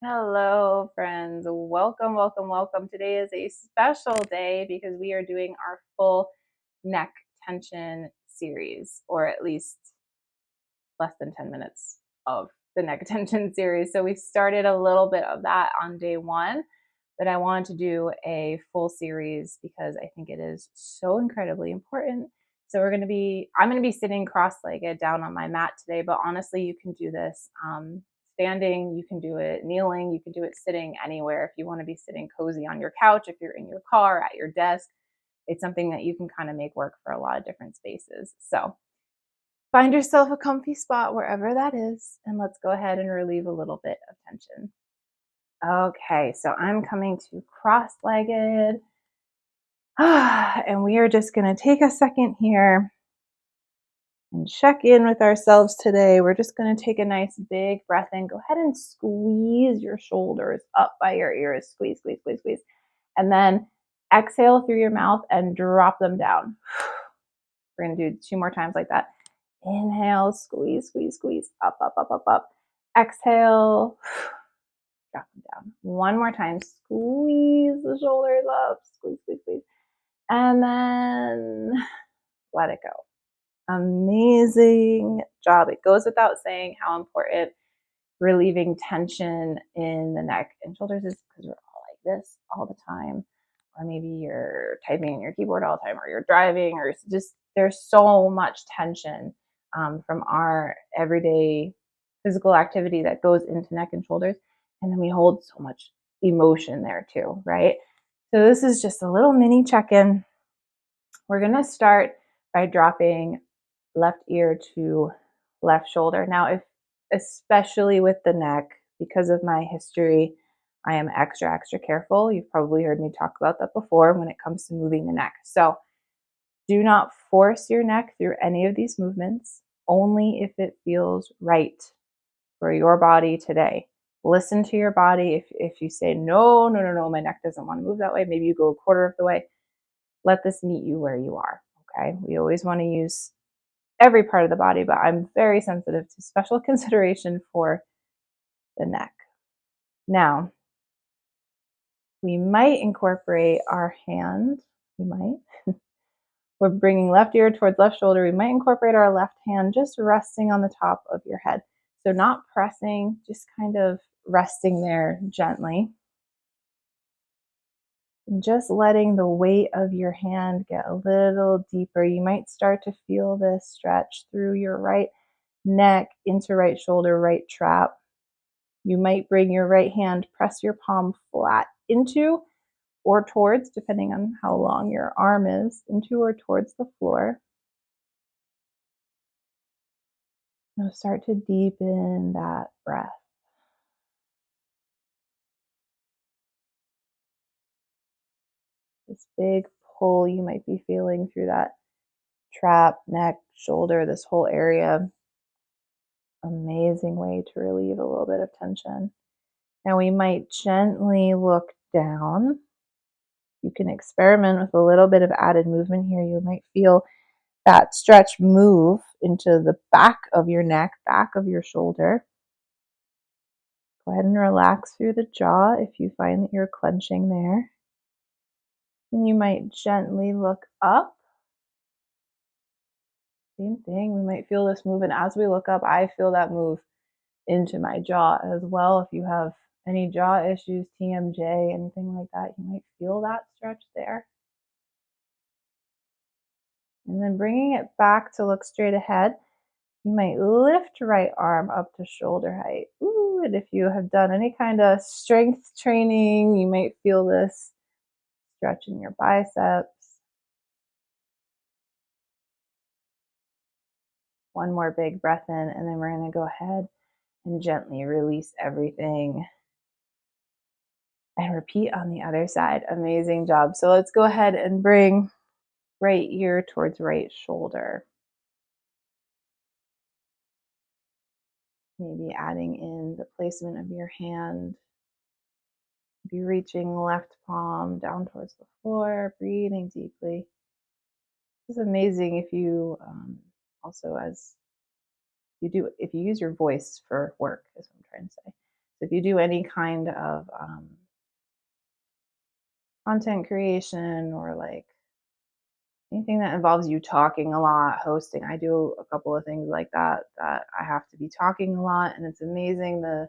Hello, friends. Welcome, welcome, welcome. Today is a special day because we are doing our full neck tension series, or at least less than 10 minutes of the neck tension series. So we started a little bit of that on day one, but I wanted to do a full series because I think it is so incredibly important. So I'm going to be sitting cross-legged down on my mat today, but honestly, you can do this standing, you can do it kneeling, you can do it sitting anywhere. If you want to be sitting cozy on your couch, if you're in your car, at your desk, it's something that you can kind of make work for a lot of different spaces. So find yourself a comfy spot wherever that is, and let's go ahead and relieve a little bit of tension. Okay, so I'm coming to cross-legged, and we are just going to take a second here and check in with ourselves today. We're just going to take a nice big breath in. Go ahead and squeeze your shoulders up by your ears. Squeeze, squeeze, squeeze, squeeze. And then exhale through your mouth and drop them down. We're going to do 2 more times like that. Inhale, squeeze, squeeze, squeeze, up, up, up, up, up. Exhale, drop them down. 1 more time, squeeze the shoulders up, squeeze, squeeze, squeeze. And then let it go. Amazing job. It goes without saying how important relieving tension in the neck and shoulders is, because we're all like this all the time. Or maybe you're typing in your keyboard all the time, or you're driving, or just there's so much tension from our everyday physical activity that goes into neck and shoulders. And then we hold so much emotion there too, right? So this is just a little mini check-in. We're going to start by dropping left ear to left shoulder. Now, especially with the neck, because of my history, I am extra, extra careful. You've probably heard me talk about that before when it comes to moving the neck. So do not force your neck through any of these movements, only if it feels right for your body today. Listen to your body. If you say, no, no, no, no, my neck doesn't want to move that way, maybe you go a quarter of the way. Let this meet you where you are, okay? We always want to use every part of the body, but I'm very sensitive to special consideration for the neck. Now, we might incorporate our hand. We're bringing left ear towards left shoulder. We might incorporate our left hand just resting on the top of your head. So not pressing, just kind of resting there gently. And just letting the weight of your hand get a little deeper. You might start to feel this stretch through your right neck into right shoulder, right trap. You might bring your right hand, press your palm flat into or towards, depending on how long your arm is, into or towards the floor. Now start to deepen that breath. This big pull you might be feeling through that trap, neck, shoulder, this whole area. Amazing way to relieve a little bit of tension. Now we might gently look down. You can experiment with a little bit of added movement here. You might feel that stretch move into the back of your neck, back of your shoulder. Go ahead and relax through the jaw if you find that you're clenching there. And you might gently look up. Same thing, we might feel this move, and as we look up, I feel that move into my jaw as well. If you have any jaw issues, TMJ, anything like that, you might feel that stretch there. And then bringing it back to look straight ahead, you might lift right arm up to shoulder height. Ooh, and if you have done any kind of strength training, you might feel this stretch in your biceps. One more big breath in, and then we're going to go ahead and gently release everything. And repeat on the other side. Amazing job. So let's go ahead and bring right ear towards right shoulder. Maybe adding in the placement of your hand. Be reaching left palm down towards the floor, breathing deeply. This is amazing if you also, if you use your voice for work, is what I'm trying to say. So if you do any kind of content creation or like anything that involves you talking a lot, hosting, I do a couple of things like that I have to be talking a lot, and it's amazing the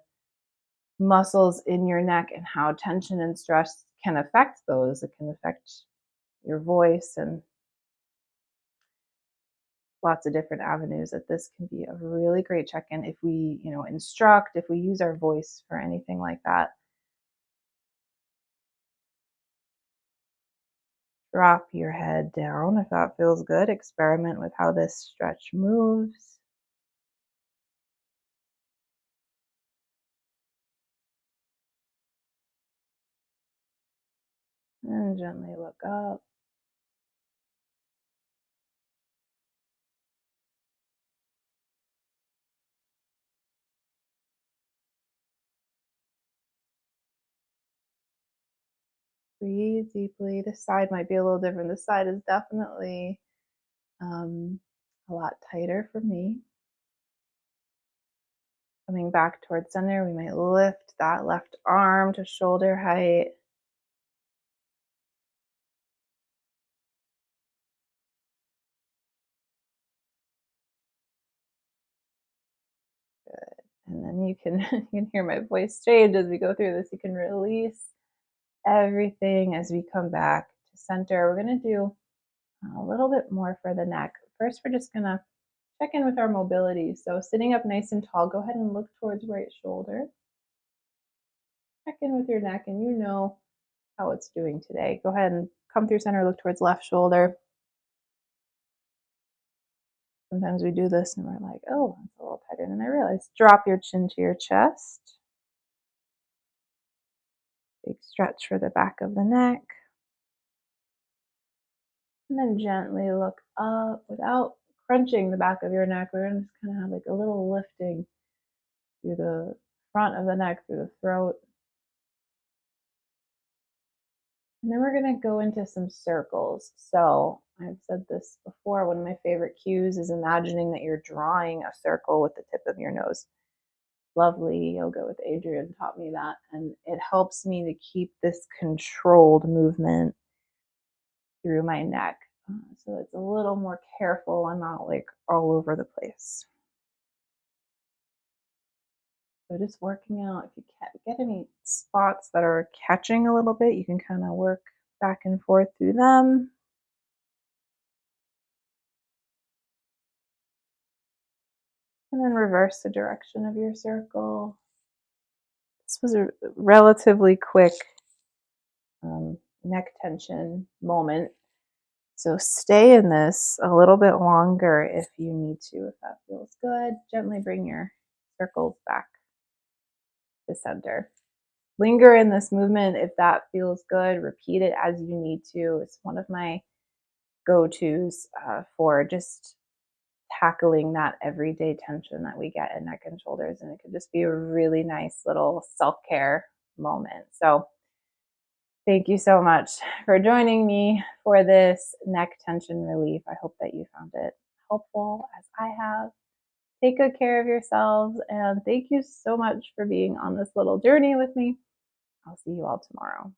muscles in your neck and how tension and stress can affect those. It can affect your voice and lots of different avenues that this can be a really great check-in if we, instruct, if we use our voice for anything like that. Drop your head down if that feels good. Experiment with how this stretch moves. And gently look up. Breathe deeply. This side might be a little different. This side is definitely um, a lot tighter for me. Coming back towards center, we might lift that left arm to shoulder height. Good. And then you can you can hear my voice change as we go through this. You can release everything as we come back to center. We're going to do a little bit more for the neck. First, we're just going to check in with our mobility. So sitting up nice and tall, go ahead and look towards right shoulder. Check in with your neck, and you know how it's doing today. Go ahead and come through center, look towards left shoulder. Sometimes we do this and we're like, oh, it's a little tighter than I realized. Drop your chin to your chest. Big stretch for the back of the neck. And then gently look up without crunching the back of your neck. We're going to just kind of have like a little lifting through the front of the neck, through the throat. And then we're going to go into some circles. So I've said this before, one of my favorite cues is imagining that you're drawing a circle with the tip of your nose. Lovely yoga with Adrian taught me that, and it helps me to keep this controlled movement through my neck. So it's a little more careful and not like all over the place. So just working out, if you get any spots that are catching a little bit, you can kind of work back and forth through them. And then reverse the direction of your circle. This was a relatively quick neck tension moment. So stay in this a little bit longer if you need to, if that feels good. Gently bring your circles back to center. Linger in this movement if that feels good. Repeat it as you need to. It's one of my go-tos for just tackling that everyday tension that we get in neck and shoulders. And it could just be a really nice little self-care moment. So thank you so much for joining me for this neck tension relief. I hope that you found it helpful as I have. Take good care of yourselves, and thank you so much for being on this little journey with me. I'll see you all tomorrow.